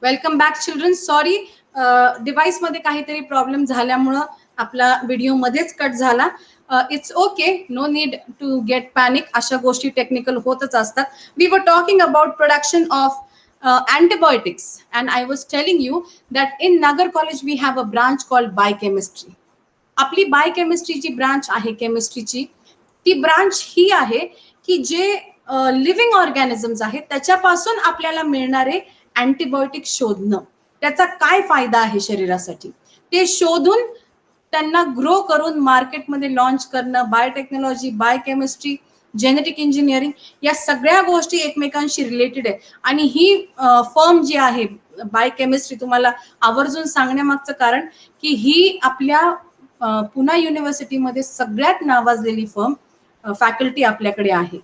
Welcome back children. Sorry, device मध्ये काहीतरी problem झाल्यामुळं आपला व्हिडिओ मध्येच कट झाला. It's okay, no need to get panic. अशा गोष्टी टेक्निकल होतच असतात. We are talking about production of antibiotics, and I was telling you that in Nagar College we have a branch called biochemistry. आपली बायोकेमिस्ट्रीची branch आहे केमिस्ट्रीची. ती branch ही आहे की जे living organisms आहेत त्याच्यापासून आपल्याला मिळणारे अँटीबायोटिक शोधणं, त्याचा काय फायदा आहे शरीरासाठी ते शोधून त्यांना ग्रो करून मार्केटमध्ये लॉन्च करणं. बायोटेक्नॉलॉजी, बायोकेमिस्ट्री, जेनेटिक इंजिनिअरिंग या सगळ्या गोष्टी एकमेकांशी रिलेटेड आहे. आणि ही फर्म जी आहे बायोकेमिस्ट्री, तुम्हाला आवर्जून सांगण्यामागचं कारण की ही आपल्या पुणा युनिव्हर्सिटीमध्ये सगळ्यात नावाजलेली फर्म फॅकल्टी आपल्याकडे आहे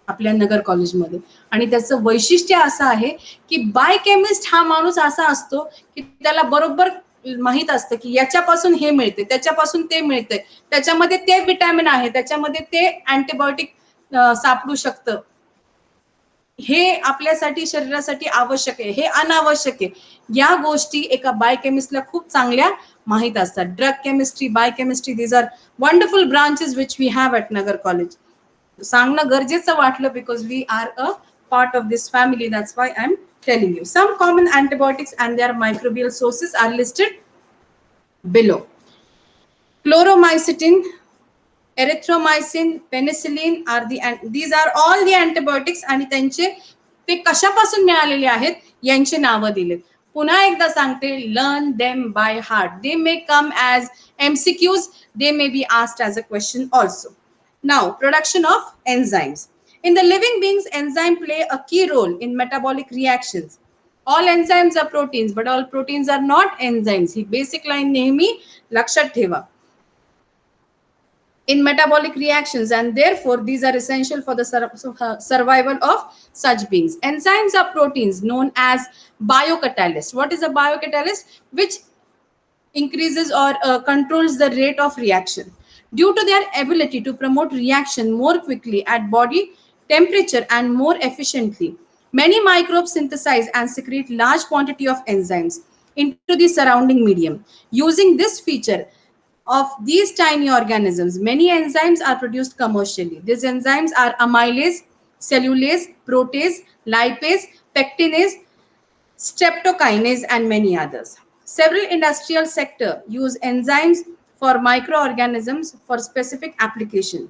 आपल्या नगर कॉलेजमध्ये. आणि त्याचं वैशिष्ट्य असं आहे की बायोकेमिस्ट हा माणूस असा असतो की त्याला बरोबर माहित असतं की याच्यापासून हे मिळते, त्याच्यापासून ते मिळते, त्याच्यामध्ये ते विटॅमिन आहे, त्याच्यामध्ये ते अँटीबायोटिक सापडू शकतं, हे आपल्यासाठी शरीरासाठी आवश्यक आहे, हे अनावश्यक आहे. या गोष्टी एका बायोकेमिस्टला खूप चांगल्या माहित असतात. Drug chemistry, biochemistry, these are wonderful branches which we have at Nagar college. सांगणं गरजेचं वाटलं because we are a part of this family. That's why I'm telling you. Some common antibiotics and their microbial sources are listed below. Chloromycetin, erythromycin, penicillin are these are all the antibiotics. आणि त्यांचे ते कशापासून मिळालेले आहेत यांचे नावं दिलेत. पुन्हा एकदा सांगते, learn them by heart. They may come as MCQs, they may be asked as a question also. Now, production of enzymes. In the living beings, enzymes play a key role in metabolic reactions. All enzymes are proteins, but all proteins are not enzymes. He basic line नेहमी लक्षात ठेवा. In metabolic reactions, and therefore these are essential for the survival of such beings. Enzymes are proteins known as biocatalysts. What is a biocatalyst? Which increases or controls the rate of reaction. Due to their ability to promote reaction more quickly at body temperature and more efficiently, many microbes synthesize and secrete large quantity of enzymes into the surrounding medium. Using this feature of these tiny organisms, many enzymes are produced commercially. These enzymes are amylase, cellulase, protease, lipase, pectinase, streptokinase, and many others. Several industrial sectors use enzymes for microorganisms for specific application.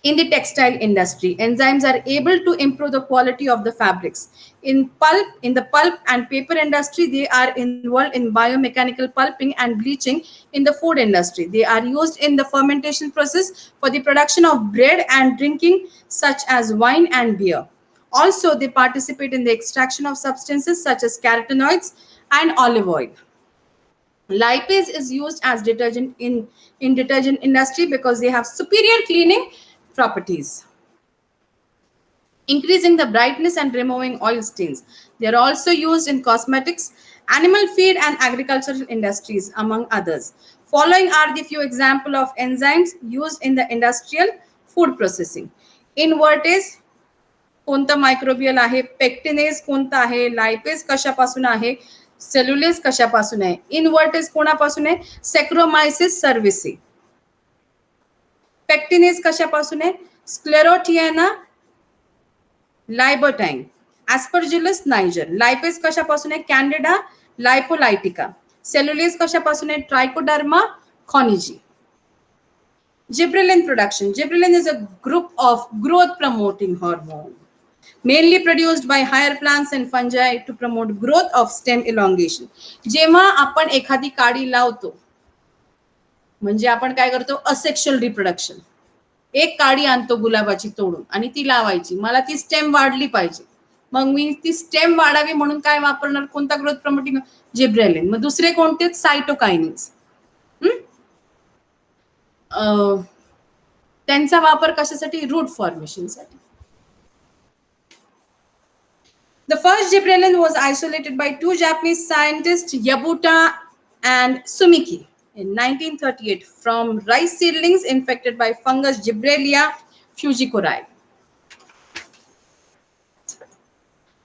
In the textile industry, enzymes are able to improve the quality of the fabrics. In the pulp and paper industry, they are involved in biomechanical pulping and bleaching. In the food industry, they are used in the fermentation process for the production of bread and drinking such as wine and beer. Also, they participate in the extraction of substances such as carotenoids and olive oil. Lipase is used as detergent in detergent industry because they have superior cleaning properties, increasing the brightness and removing oil stains. They are also used in cosmetics, animal feed, and agricultural industries, among others. Following are the few examples of enzymes used in the industrial food processing. Invertase कोणतं microbial आहे, pectinase कोणतं आहे, लायपेज कशापासून आहे, सेल्युलेज कशापासून आहे, invertase कोणापासून आहे, सेक्रोमायसिस सर्व्हिसी. Pectinase कशापासून आहे, स्क्लेरोटियाना लायबोटाइन, एस्परजिलस नायजर. लायपेज कशापासून आहे, कॅन्डिडा लायपोलायटिका. सेल्युलेज कशापासून आहे, Trichoderma कॉनिजी. Gibberellin production. Gibberellin is a group of growth promoting hormone mainly produced by higher plants and fungi to promote growth of stem elongation. जेव्हा आपण एखादी काडी लावतो म्हणजे आपण काय करतो, असेक्शुअल रिप्रोडक्शन. एक काडी आणतो गुलाबाची तोडून आणि ती लावायची, मला ती स्टेम वाढली पाहिजे, मग मी ती स्टेम वाढावी म्हणून काय वापरणार, कोणता ग्रोथ प्रमोटिंग, जिब्रेलिन. मग दुसरे कोणते, सायटोकायनिन्स. त्यांचा वापर कशासाठी, root फॉर्मेशनसाठी. The first gibberellin was isolated by two Japanese scientists, Yabuta and Sumiki, in 1938 from rice seedlings infected by fungus Gibberellia fujikuri.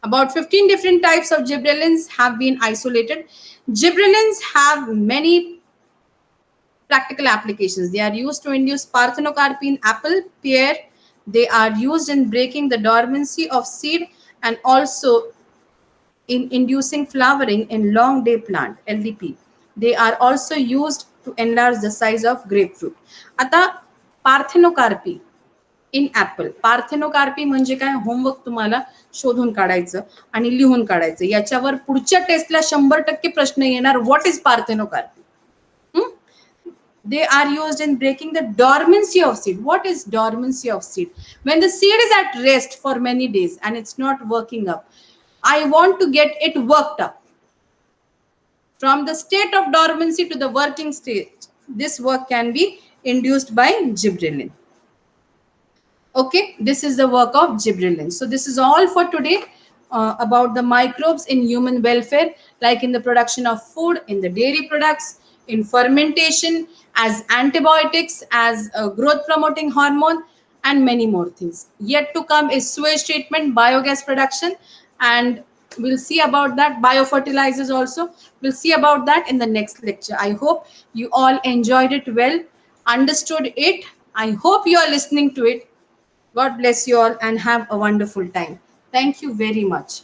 About 15 different types of gibberellins have been isolated. Gibberellins have many practical applications. They are used to induce parthenocarpy in apple, pear. They are used in breaking the dormancy of seed and also in inducing flowering in long day plant, LDP. They are also used to enlarge the size of grapefruit. आता parthenocarpy इन apple. Parthenocarpy म्हणजे काय, homework तुम्हाला शोधून काढायचं आणि लिहून काढायचं. याच्यावर पुढच्या टेस्टला 100% प्रश्न येणार. What is parthenocarpy? They are used in breaking the dormancy of seed. What is dormancy of seed? When the seed is at rest for many days and it's not working up, I want to get it worked up from the state of dormancy to the working state. This work can be induced by gibberellin. Okay, this is the work of gibberellin. So this is all for today about the microbes in human welfare, like in the production of food, in the dairy products, in fermentation, as antibiotics, as a growth promoting hormone, and many more things. Yet to come is sewage treatment, biogas production, and we'll see about that. Biofertilizers also, we'll see about that in the next lecture. I hope you all enjoyed it well, understood it. I hope you are listening to it. God bless you all and have a wonderful time. Thank you very much.